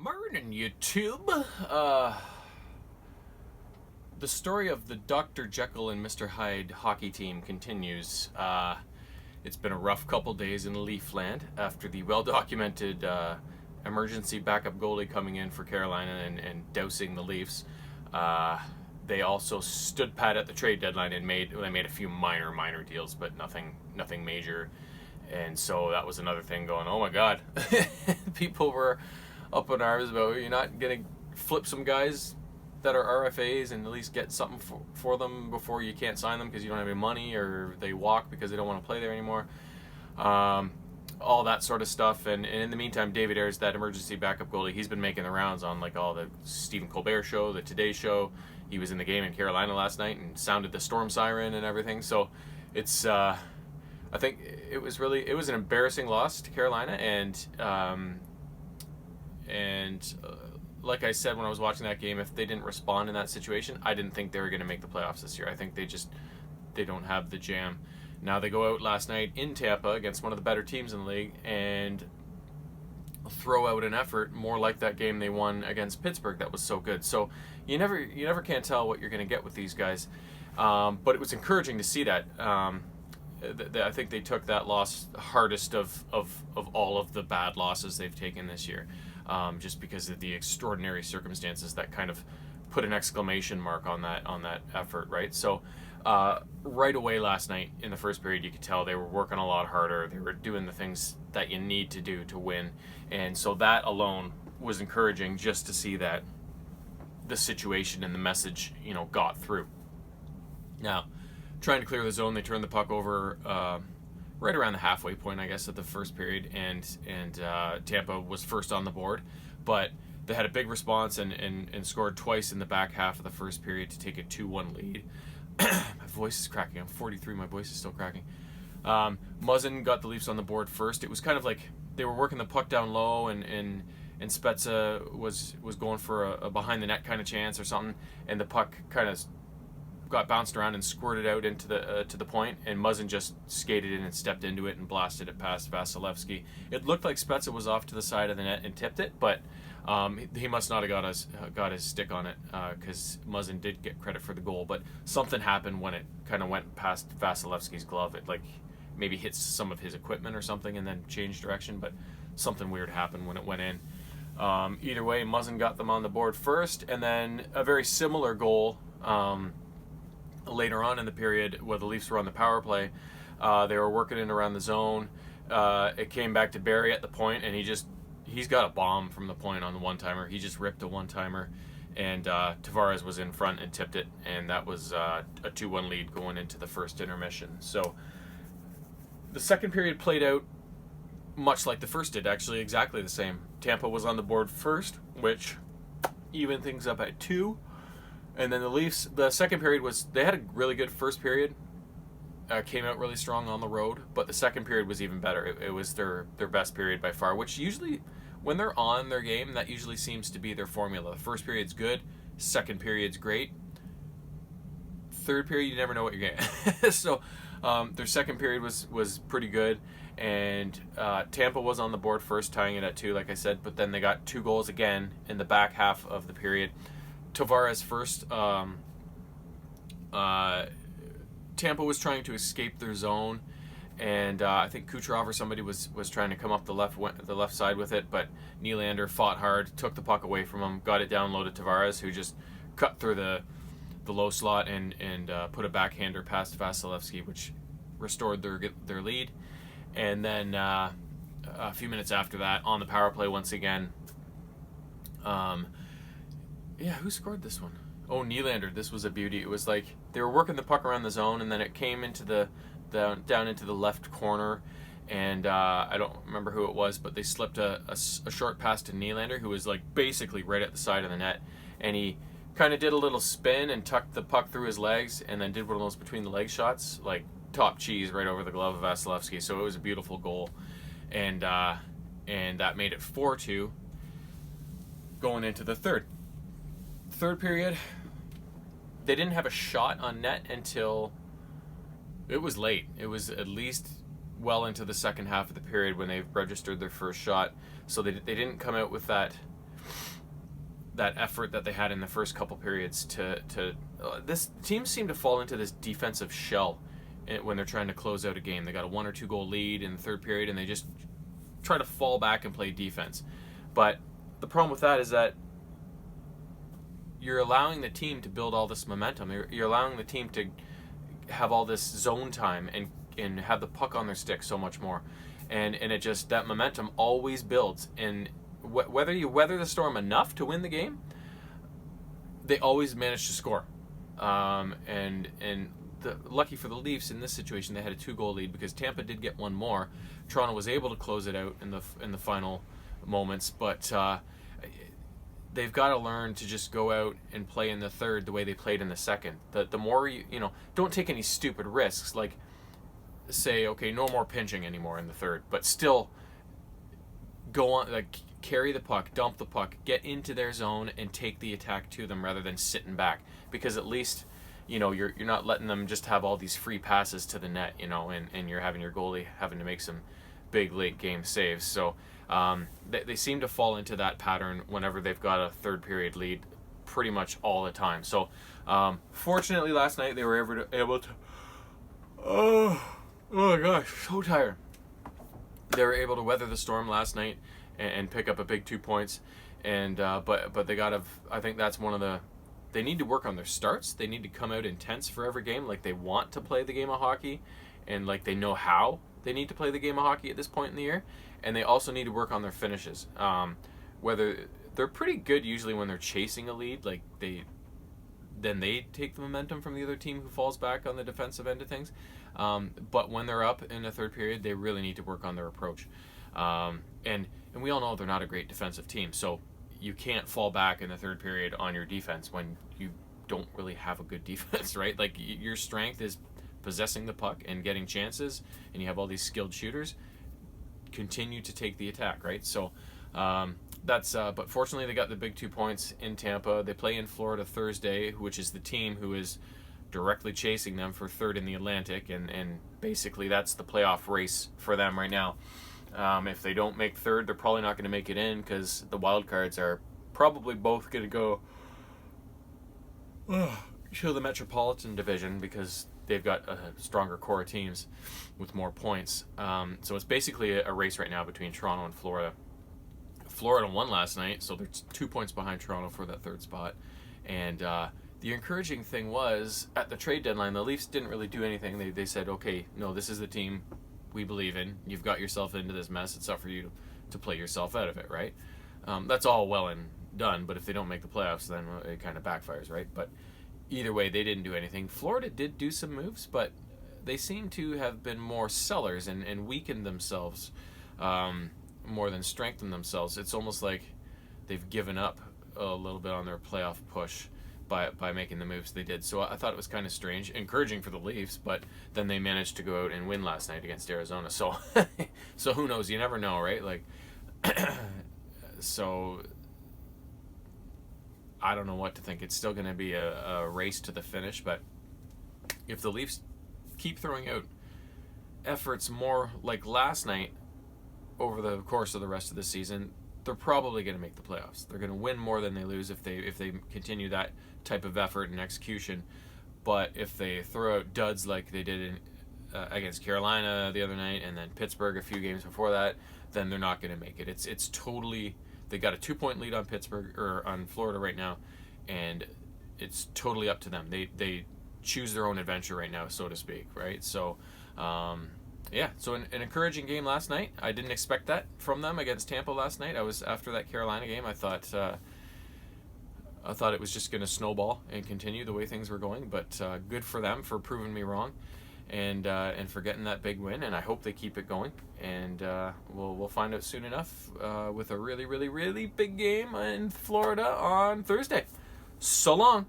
Morning, YouTube. The story of the Dr. Jekyll and Mr. Hyde hockey team continues. It's been a rough couple days in Leafland after the well-documented emergency backup goalie coming in for Carolina and dousing the Leafs. They also stood pat at the trade deadline and made a few minor deals, but nothing major. And so that was another thing going, oh my God. People were up in arms about, you're not going to flip some guys that are RFAs and at least get something for them before you can't sign them because you don't have any money, or they walk because they don't want to play there anymore. All that sort of stuff. And in the meantime, David Ayres, that emergency backup goalie, he's been making the rounds on like all the Stephen Colbert show, the Today Show. He was in the game in Carolina last night and sounded the storm siren and everything. So it's I think it was an embarrassing loss to Carolina, and like I said when I was watching that game, if they didn't respond in that situation, I didn't think they were going to make the playoffs this year. I think they don't have the jam. Now they go out last night in Tampa against one of the better teams in the league and throw out an effort more like that game they won against Pittsburgh that was so good. So you never can tell what you're going to get with these guys. But it was encouraging to see that. I think they took that loss hardest of all of the bad losses they've taken this year, just because of the extraordinary circumstances that kind of put an exclamation mark on that effort, right? So right away last night in the first period, you could tell they were working a lot harder. They were doing the things that you need to do to win, and so that alone was encouraging, just to see that the situation and the message, got through. Now, trying to clear the zone, they turned the puck over right around the halfway point, I guess, of the first period, and Tampa was first on the board, but they had a big response and scored twice in the back half of the first period to take a 2-1 lead. My voice is cracking. I'm 43. My voice is still cracking. Muzzin got the Leafs on the board first. It was kind of like they were working the puck down low, and Spezza was going for a behind the net kind of chance or something, and the puck kind of got bounced around and squirted out into the point, and Muzzin just skated in and stepped into it and blasted it past Vasilevsky. It looked like Spezza was off to the side of the net and tipped it, but he must not have got his stick on it, because Muzzin did get credit for the goal. But something happened when it kind of went past Vasilevsky's glove. It maybe hits some of his equipment or something and then changed direction, but something weird happened when it went in. Either way, Muzzin got them on the board first, and then a very similar goal later on in the period where the Leafs were on the power play. They were working in around the zone. It came back to Barry at the point, and he's got a bomb from the point on the one-timer. He just ripped a one-timer, and Tavares was in front and tipped it, and that was a 2-1 lead going into the first intermission. So the second period played out much like the first did, actually exactly the same. Tampa was on the board first, which evened things up at 2. And then the Leafs, the second period they had a really good first period, came out really strong on the road, but the second period was even better. It was their best period by far, which usually, when they're on their game, that usually seems to be their formula. The first period's good, second period's great, third period you never know what you're getting. So their second period was pretty good, and Tampa was on the board first, tying it at 2, like I said, but then they got 2 goals again in the back half of the period. Tavares first. Tampa was trying to escape their zone, and I think Kucherov or somebody was trying to come up the left side with it, but Nylander fought hard, took the puck away from him, got it down low to Tavares, who just cut through the low slot and put a backhander past Vasilevsky, which restored their lead. And then a few minutes after that, on the power play once again. Who scored this one? Oh, Nylander. This was a beauty. It was like they were working the puck around the zone, and then it came into down into the left corner, and I don't remember who it was, but they slipped a short pass to Nylander, who was like basically right at the side of the net, and he kind of did a little spin and tucked the puck through his legs, and then did one of those between the leg shots, like top cheese right over the glove of Vasilevsky. So it was a beautiful goal, and that made it 4-2 going into the third period. They didn't have a shot on net until it was late. It was at least well into the second half of the period when they registered their first shot. So they didn't come out with that that effort that they had in the first couple periods this team seemed to fall into this defensive shell when they're trying to close out a game. They got a 1 or 2 goal lead in the third period, and they just try to fall back and play defense. But the problem with that is that you're allowing the team to build all this momentum. You're allowing the team to have all this zone time and have the puck on their stick so much more. And it just, that momentum always builds. And whether you weather the storm enough to win the game, they always manage to score. Lucky for the Leafs in this situation, they had a 2-goal lead because Tampa did get one more. Toronto was able to close it out in the final moments, but they've got to learn to just go out and play in the third the way they played in the second. The more don't take any stupid risks, like say, okay, no more pinching anymore in the third, but still go on, like carry the puck, dump the puck, get into their zone and take the attack to them rather than sitting back, because at least you're not letting them just have all these free passes to the net, and you're having your goalie having to make some big late game saves. So they seem to fall into that pattern whenever they've got a third period lead pretty much all the time. So fortunately last night they were able to oh my gosh, so tired. They were able to weather the storm last night and pick up a big 2 points, and but they gotta, I think that's one of the, they need to work on their starts. They need to come out intense for every game, like they want to play the game of hockey, and like they know how they need to play the game of hockey at this point in the year. And they also need to work on their finishes. Whether they're pretty good usually when they're chasing a lead, like they take the momentum from the other team who falls back on the defensive end of things. But when they're up in the third period, they really need to work on their approach. And we all know they're not a great defensive team, so you can't fall back in the third period on your defense when you don't really have a good defense, right? Like your strength is possessing the puck and getting chances, and you have all these skilled shooters. Continue to take the attack, right? So but fortunately they got the big 2 points in Tampa. They play in Florida Thursday, which is the team who is directly chasing them for third in the Atlantic, and basically that's the playoff race for them right now. If they don't make third, they're probably not going to make it in, because the wild cards are probably both going to go to the Metropolitan Division, because they've got stronger core teams with more points. So it's basically a race right now between Toronto and Florida. Florida won last night, so they're 2 points behind Toronto for that third spot. And the encouraging thing was, at the trade deadline, the Leafs didn't really do anything. They said, okay, no, this is the team we believe in. You've got yourself into this mess. It's up for you to play yourself out of it, right? That's all well and done, but if they don't make the playoffs, then it kind of backfires, right? But either way, they didn't do anything. Florida did do some moves, but they seem to have been more sellers and weakened themselves more than strengthened themselves. It's almost like they've given up a little bit on their playoff push by making the moves they did. So I thought it was kind of strange, encouraging for the Leafs, but then they managed to go out and win last night against Arizona. So so who knows? You never know, right? Like so I don't know what to think. It's still going to be a race to the finish, but if the Leafs keep throwing out efforts more like last night over the course of the rest of the season, they're probably going to make the playoffs. They're going to win more than they lose if they continue that type of effort and execution. But if they throw out duds like they did against Carolina the other night, and then Pittsburgh a few games before that, then they're not going to make it. It's totally, they got a 2-point lead on Pittsburgh or on Florida right now, and it's totally up to them. They choose their own adventure right now, so to speak, right? So yeah, so an encouraging game last night. I didn't expect that from them against Tampa last night. After that Carolina game, I thought it was just going to snowball and continue the way things were going. But good for them for proving me wrong, and for getting that big win. And I hope they keep it going. And we'll find out soon enough with a really, really, really big game in Florida on Thursday. So long.